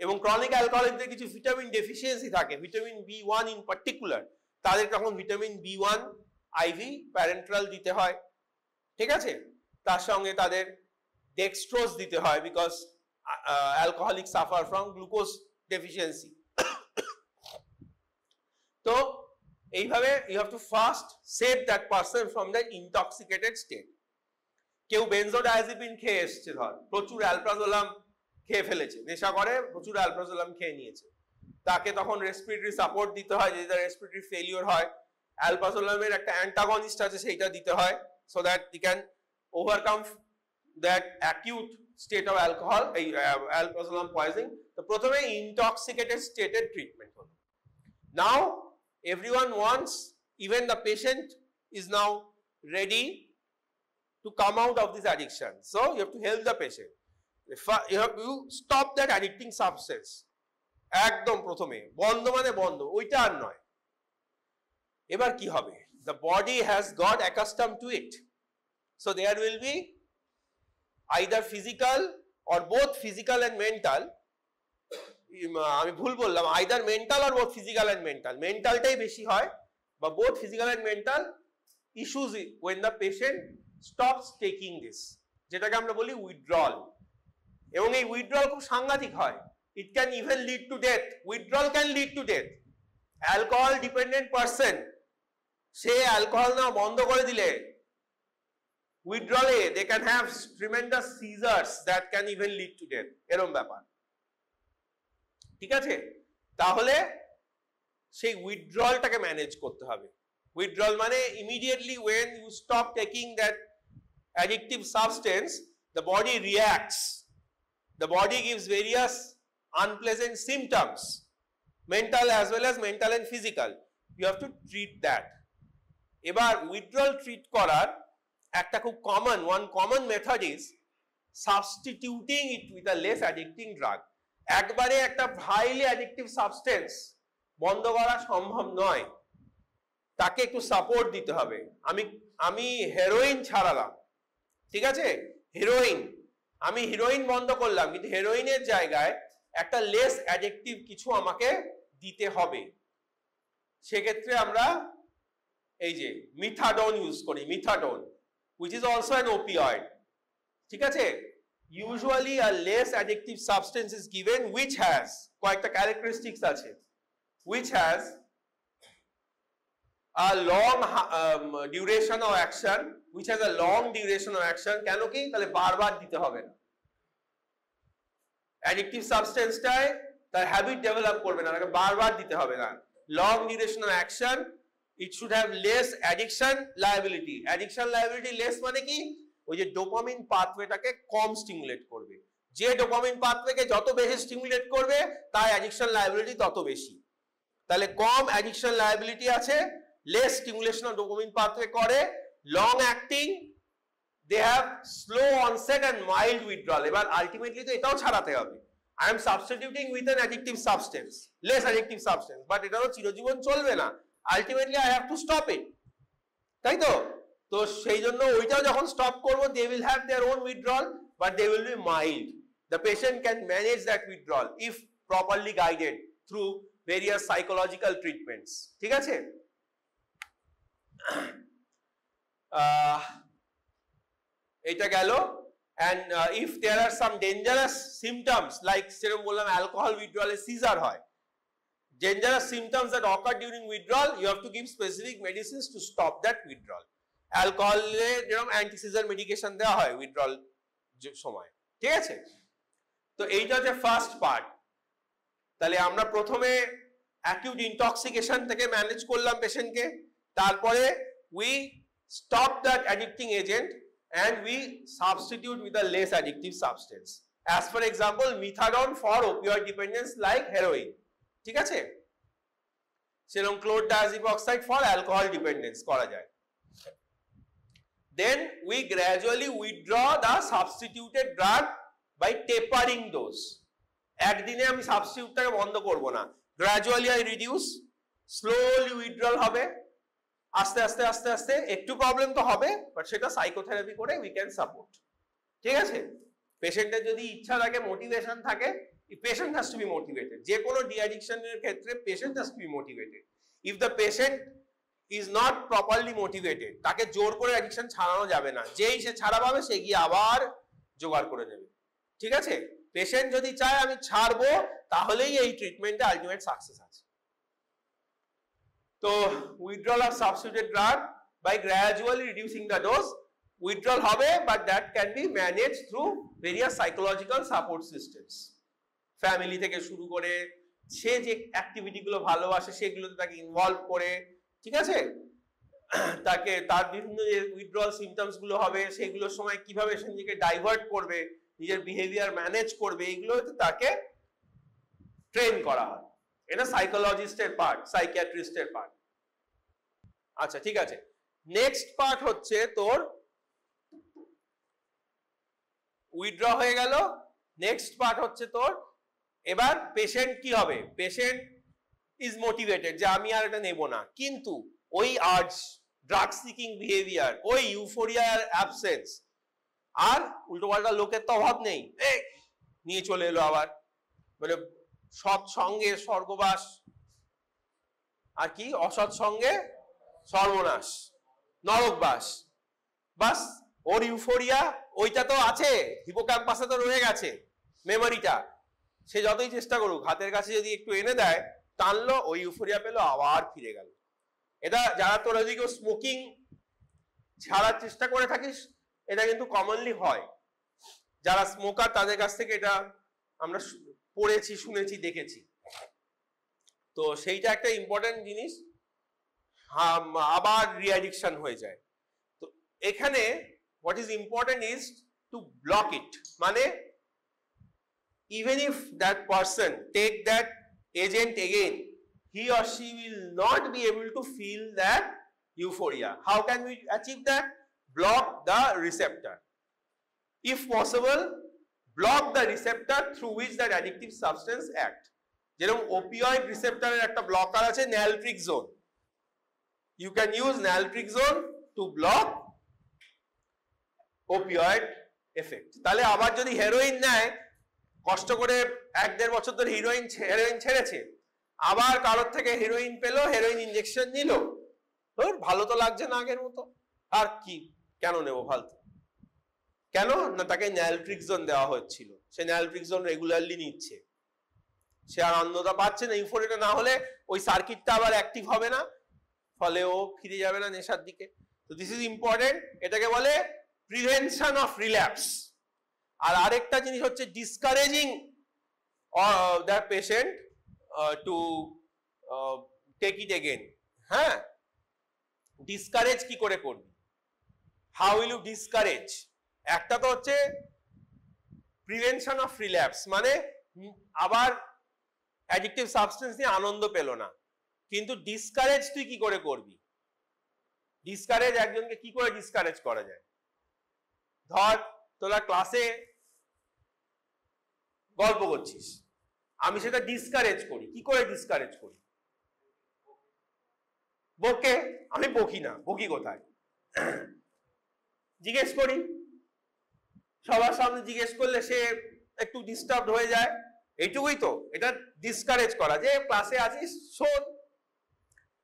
এবং chronic alcoholicদের কিছু vitamin deficiency থাকে, vitamin B1 in particular, তাদের তখন vitamin B1 IV parental দিতে হয়, ঠিক আছে। তার সঙ্গে তাদের ডেক্সট্রোজ দিতে হয়, because alcoholics suffer from glucose deficiency. তো এইভাবে you have to first save that person from that intoxicated state. কেউ বেনজোডায়াজিপিন খেয়ে এসছে, ধর প্রচুর অ্যালপ্রাজোলাম খেয়ে ফেলেছে, নেশা করে প্রচুর অ্যালপ্রাজোলাম খেয়ে নিয়েছে, তাকে তখন রেসপিরেটরি সাপোর্ট দিতে হয়, যদি তার রেসপিরেটরি ফেলিওর হয় অ্যালপ্রাজোলামের একটা অ্যান্টাগনিস্ট আছে সেইটা দিতে হয়, so that he can overcome that acute state of alcohol, alprazolam poisoning. তো প্রথমে intoxicated state এর ট্রিটমেন্ট হলো। Now everyone wants, even the patient is now ready to come out of this addiction, so you have to help the patient. You have to stop that addicting substance. একদম প্রথমে বন্ধ মানে বন্ধ, ওইটা আর নয়। এবার কি হবে? The body has got accustomed to it, so there will be either physical or both physical and mental, আমি ভুল বললাম, either mental or both physical and mental, মেন্টালটাই বেশি হয়, বা both physical and mental issues when the patient stops taking this, যেটাকে আমরা বলি withdrawal। এবং এই withdrawal খুব সাংঘাতিক হয়, it can even lead to death, withdrawal can lead to death। alcohol dependent person, say alcohol না বন্ধ করে দিলে withdrawal they can have tremendous seizures that can even lead to death, এরকম ব্যাপার। ঠিক আছে, তাহলে সেই উইথড্রলটাকে ম্যানেজ করতে হবে। উইথড্রল মানে immediately when you stop taking that addictive substance, the body reacts, the body gives various unpleasant symptoms, mental as well as mental and physical, you have to treat that। এবার withdrawal treat করার একটা খুব one common method is substituting it with a less addicting drug। একবারে একটা highly addictive substance বন্ধ করা সম্ভব নয়, তাকে একটু সাপোর্ট দিতে হবে। আমি হেরোইন ছাড়ালাম, ঠিক আছে, আমি হেরোইন বন্ধ করলাম, কিন্তু হেরোইনের জায়গায় একটা লেস অ্যাডিকটিভ কিছু আমাকে দিতে হবে। সেক্ষেত্রে আমরা এই যে মিথাডোন ইউজ করি, মিথাডোন which is also an opioid, ঠিক আছে। usually a less addictive substance is given which has কয়েকটা characteristics আছে, which has a long duration of action, which has a long duration of action। কেন কি? তাহলে বারবার দিতে হবে না, addictive substance টায় তার হ্যাবিট ডেভেলপ করবে না, তাকে বারবার দিতে হবে না। long duration of action, it should have less addiction liability। addiction liability less মানে কি? ওই যে ডোপামিন পাথওয়েটাকে কম স্টিমুলেট করবে, যে ডোপামিন পাথওয়েকে যত বেশি স্টিমুলেট করবে তার অ্যাডিকশন লায়াবিলিটি তত বেশি। তাহলে কম অ্যাডিকশন লায়াবিলিটি আছে, less stimulation of dopamine pathway করে, long acting, they have slow onset and mild withdrawal. এবার আলটিমেটলি তো এটাও ছাড়াতে হবে, I am substituting with an addictive substance, less addictive substance, but এটা তো চিরজীবন চলবে না, ultimately I have to stop it, তাই তো? তো সেই জন্য ওইটাও যখন স্টপ করব, they will have their own withdrawal, but they will be mild। The patient can manage that withdrawal if properly guided through various psychological treatments, ঠিক আছে। এটা গেল। and if there are some dangerous symptoms like সেরকম বললাম alcohol withdrawal এ caesar হয়, dangerous symptoms that occur during withdrawal, you have to give specific medicines to stop that withdrawal। alcohol এ যেরকম anti caesar medication দেওয়া হয় withdrawal সময়, ঠিক আছে। তো এইটা হচ্ছে ফার্স্ট পার্ট। তাহলে আমরা প্রথমে অ্যাকিউট ইনটক্সিকেশন থেকে ম্যানেজ করলাম পেশেন্টকে, তারপরে we stop that addicting agent and we substitute with a less addictive substance, as for example methadone for opioid dependence like heroin, ঠিক আছে। সেরকম chlordiazepoxide for alcohol dependence করা যায়। then we gradually withdraw the substituted drug by tapering dose। একদিনে আমি সাবস্টিটিউটটাকে বন্ধ করব না, gradually I reduce, slowly withdrawal হবে, আস্তে আস্তে আস্তে আস্তে। একটু প্রবলেম তো হবে, বাট সেটা সাইকোথেরাপি করে উই ক্যান সাপোর্ট, ঠিক আছে। পেশেন্টের যদি ইচ্ছা থাকে, মোটিভেশন থাকে, patient has to B motivated. যে কোনো ডি অ্যাডিকশনের ক্ষেত্রে patient has to B motivated. If the patient is not properly motivated, তাকে জোর করে অ্যাডিকশন ছাড়ানো যাবে না, যেই সে ছাড়া পাবে সে গিয়ে আবার জোগাড় করে নেবে, ঠিক আছে। পেশেন্ট যদি চায় আমি ছাড়বো, তাহলেই এই ট্রিটমেন্টে আলটিমেট সাকসেস আছে। তো withdrawal of substituted drug by gradually reducing the dose, withdrawal হবে, but that can be managed through various psychological support systems. Family থেকে শুরু করে সে যে অ্যাক্টিভিটি গুলো ভালোবাসে সেগুলোতে তাকে ইনভলভ করে, ঠিক আছে, তাকে তার বিভিন্ন যে উইথড্রয়াল সিমটমস গুলো হবে সেগুলোর সময় কিভাবে সে নিজেকে ডাইভার্ট করবে, নিজের বিহেভিয়ার ম্যানেজ করবে, এগুলোতে তাকে ট্রেন করা হয়। এটা সাইকোলজিস্টের পার্ট, সাইকিয়াট্রিস্টের পার্ট। আচ্ছা ঠিক আছে, নেক্সট পার্ট হচ্ছে তোর উইথড্র হয়ে গেল। নেক্সট পার্ট হচ্ছে তোর এবার পেশেন্ট কি হবে, পেশেন্ট ইজ মোটিভেটেড যে আমি আর এটা নেব না, কিন্তু ওই আর্জ, ড্রাগ সিকিং বিহেভিয়ার, ওই ইউফোরিয়ার অ্যাবসেন্স, আর উল্টোপাল্টা লোকের তো অভাব নেই, নিয়ে চলে এলো আবার, মানে সৎসঙ্গে স্বর্গবাস আর কি অসৎসঙ্গে সর্বনাশ, নরকবাস। বাস ওর ইউফোরিয়া ওইটা তো আছে, হিপোক্যাম্পাসে তো রয়ে গেছে মেমোরিটা, সে যতই চেষ্টা করুক হাতের কাছে যদি একটু এনে দেয়, টানলো, ওই ইউফোরিয়া পেলো, আবার ফিরে গেল। এটা যারা তোরা যদি কেউ স্মোকিং ছাড়ার চেষ্টা করে থাকিস, এটা কিন্তু কমনলি হয়, যারা স্মোকার তাদের কাছ থেকে এটা আমরা পড়েছি, শুনেছি, দেখেছি। তো সেইটা একটা ইম্পর্টেন্ট জিনিস, আবার রিঅ্যাডিকশন হয়ে যায়। তো এখানে what is important is to block it, মানে even if that person take that agent again, he or she will not be able to feel that euphoria. How can we achieve that? Block the receptor. If possible, block the receptor through which that addictive substance act. যেরকম opioid receptor এর একটা blocker আছে naltrexone. You can use naltrexone to block opioid effect. তাহলে আবার যদি heroin নেয়, কষ্ট করে 1-1.5 বছর ধরে হেরোইন ছেড়েছে, আবার কারোর থেকে হেরোইন পেলো, হেরোইন ইনজেকশন নিল, ভালো তো লাগছে না আগের মতো, আর কি কেন নেব ফালতু, কেন না তাকে ন্যালট্রিক্সন দেওয়া হচ্ছিল, সে ন্যালট্রিক্সন রেগুলারলি নিচ্ছে, সে আর আনন্দটা পাচ্ছে না, ইউফোরিয়াটা না হলে ওই সার্কিটটা আবার অ্যাক্টিভ হবে না, ফলে ও ফিরে যাবে না নেশার দিকে। তো দিস ইজ ইম্পর্টেন্ট, এটাকে বলে প্রিভেনশন অফ রিল্যাপস। আর আরেকটা জিনিস হচ্ছে discouraging the patient to take it again. হ্যাঁ, ডিসকারেজ কি করে করবি, হাউ উইল ইউ ডিসকারেজ? একটা তো হচ্ছে প্রিভেনশন অফ রিল্যাপস, মানে আবার অ্যাডিকটিভ সাবস্টেন্স নিয়ে আনন্দ পেল না, কিন্তু ডিসকারেজ তুই কি করে করবি? ডিসকারেজ একজনকে কি করে ডিসকারেজ করা যায়? ধর তোরা ক্লাসে গল্প করছিস, আমি সেটা ডিসকারেজ করি, কি করে ডিসকারেজ করি? বকে, আমি বকি না, বকি কোথায়? জিজ্ঞেস করি, সবার সামনে জিজ্ঞেস করলে সে একটু ডিস্টার্ব হয়ে যায়, এইটুকুই তো। এটা ডিসকারেজ করা, যে ক্লাসে আছিস শোন,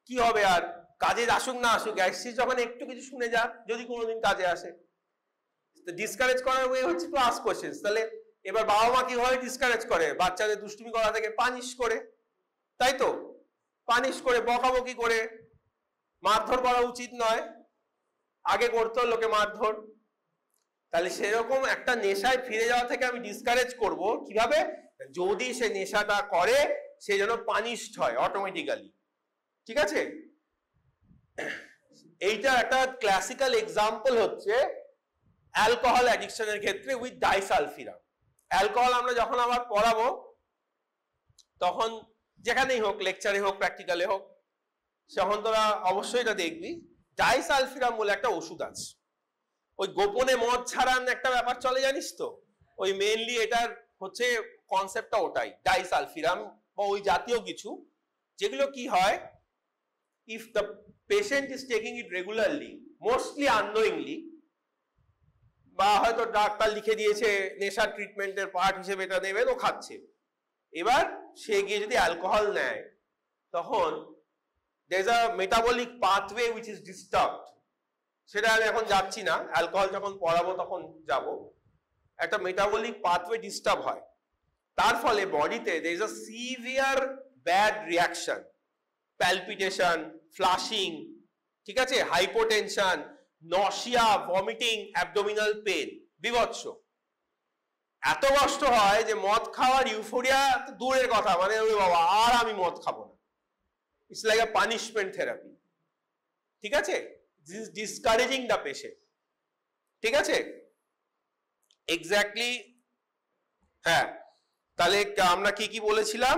কি হবে আর, কাজে আসুক না আসুক, আসছিস যখন একটু কিছু শুনে যা, যদি কোনোদিন কাজে আসে। ডিসকারেজ করার ওয়ে হচ্ছে টু আস্ক কোশ্চেনস। তাহলে এবার বাবা মা কিভাবে ডিসকারেজ করে? বাচ্চাদের দুষ্টুমি করা থেকে পানিশ করে, তাই তো, পানিশ করে, বকাবকি করে, মারধর করা উচিত নয়, আগে করতো লোকে মারধর। তাহলে সেরকম একটা নেশায় ফিরে যাওয়া থেকে আমি ডিসকারেজ করব কিভাবে? যদি সে নেশাটা করে সে যেন পানিশড হয় অটোমেটিক্যালি, ঠিক আছে? এইটা একটা ক্লাসিক্যাল এক্সাম্পল হচ্ছে অ্যালকোহল অ্যাডিকশনের ক্ষেত্রে উইথ ডাইসালফিরাম। অ্যালকোহল আমরা যখন আবার পড়াবো, তখন যেখানেই হোক, লেকচারে হোক, প্র্যাকটিক্যালে হোক, তখন তোরা অবশ্যই এটা দেখবি, ডাইসালফিরাম বলে একটা ওষুধ আছে। ওই গোপনে মদ ছাড়ান একটা ব্যাপার চলে, জানিস তো, ওই মেইনলি এটার হচ্ছে কনসেপ্টটা ওটাই, ডাইসালফিরাম বা ওই জাতীয় কিছু, যেগুলো কি হয়, if the patient is taking it regularly, mostly unknowingly, বা হয়তো ডাক্তার লিখে দিয়েছে নেশা ট্রিটমেন্টের পার্ট হিসেবে এটা নেবেন, ও খাচ্ছে, এবার সে গিয়ে যদি অ্যালকোহল নেয়, তখন there is a metabolic pathway which is disturbed. সেটা আমি এখন যাচ্ছি না, অ্যালকোহল যখন পড়াবো তখন যাব। একটা মেটাবলিক পাথওয়ে ডিস্টার্ব হয়, তার ফলে বডিতে there is a severe bad reaction, palpitation, flushing, ঠিক আছে, hypotension, nausea, vomiting, abdominal pain, বিভৎস। এত কষ্ট হয় যে মদ খাওয়ার ইউফোরিয়া দূরের কথা, মানে ওরে বাবা আর আমি মদ খাবো না, it's like a punishment therapy, ঠিক আছে, this is discouraging the patient, ঠিক আছে, এক্স্যাক্টলি। হ্যাঁ, তাহলে আমরা কি কি বলেছিলাম,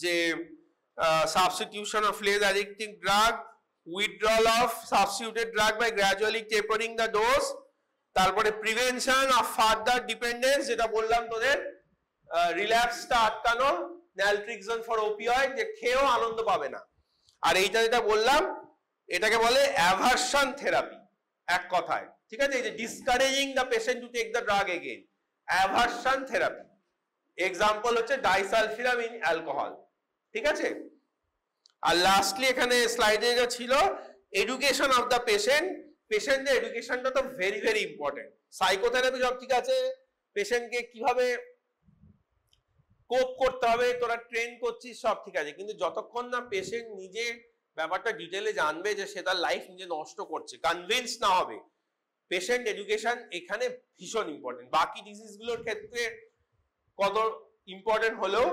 যে substitution of less addictive drug, withdrawal of substituted drug by gradually tapering the dose, তারপরে প্রিভেনশন অফ ফার্দার ডিপেন্ডেন্স, যেটা বললাম তোদের রিল্যাপসটা আটকানো, ন্যালট্রিক্সন ফর ওপিয়েড, যে খেয়েও আনন্দ পাবে না। আর এইটা যেটা বললাম এটাকে বলে অ্যাভারশন থেরাপি, এক কথায়, ঠিক আছে, এই যে discouraging the patient to take the drug again, aversion therapy. Example হচ্ছে ডাইসালফিরাম ইন অ্যালকোহল, ঠিক আছে। আর লাস্টলি এখানে স্লাইডে যা ছিল, এডুকেশন অফ দ্য পেশেন্ট, পেশেন্টের এডুকেশনটা তো ভেরি ভেরি ইম্পর্টেন্ট। সাইকোথেরাপি সব ঠিক আছে, পেশেন্টকে কিভাবে কোপ করতে হবে তোরা ট্রেন করছিস, সব ঠিক আছে, কিন্তু যতক্ষণ না পেশেন্ট নিজে ব্যাপারটা ডিটেলে জানবে যে সে তার লাইফ নিজে নষ্ট করছে, কনভিন্স না হবে, পেশেন্ট এডুকেশন এখানে ভীষণ ইম্পর্টেন্ট। বাকি ডিজিজ গুলোর ক্ষেত্রে কত ইম্পর্টেন্ট হলেও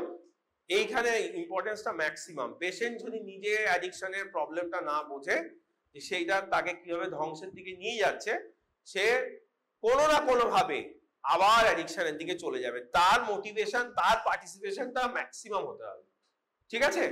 এইখানে ইম্পর্টেন্সটা ম্যাক্সিমাম। পেশেন্ট যদি নিজে অ্যাডিকশনের প্রবলেমটা না বোঝে, সেইটা তাকে কিভাবে ধ্বংসের দিকে নিয়ে যাচ্ছে, সে কোনো না কোনো ভাবে আবার অ্যাডিকশনের দিকে চলে যাবে। তার মোটিভেশন, তার পার্টিসিপেশনটা ম্যাক্সিমাম হতে হবে, ঠিক আছে।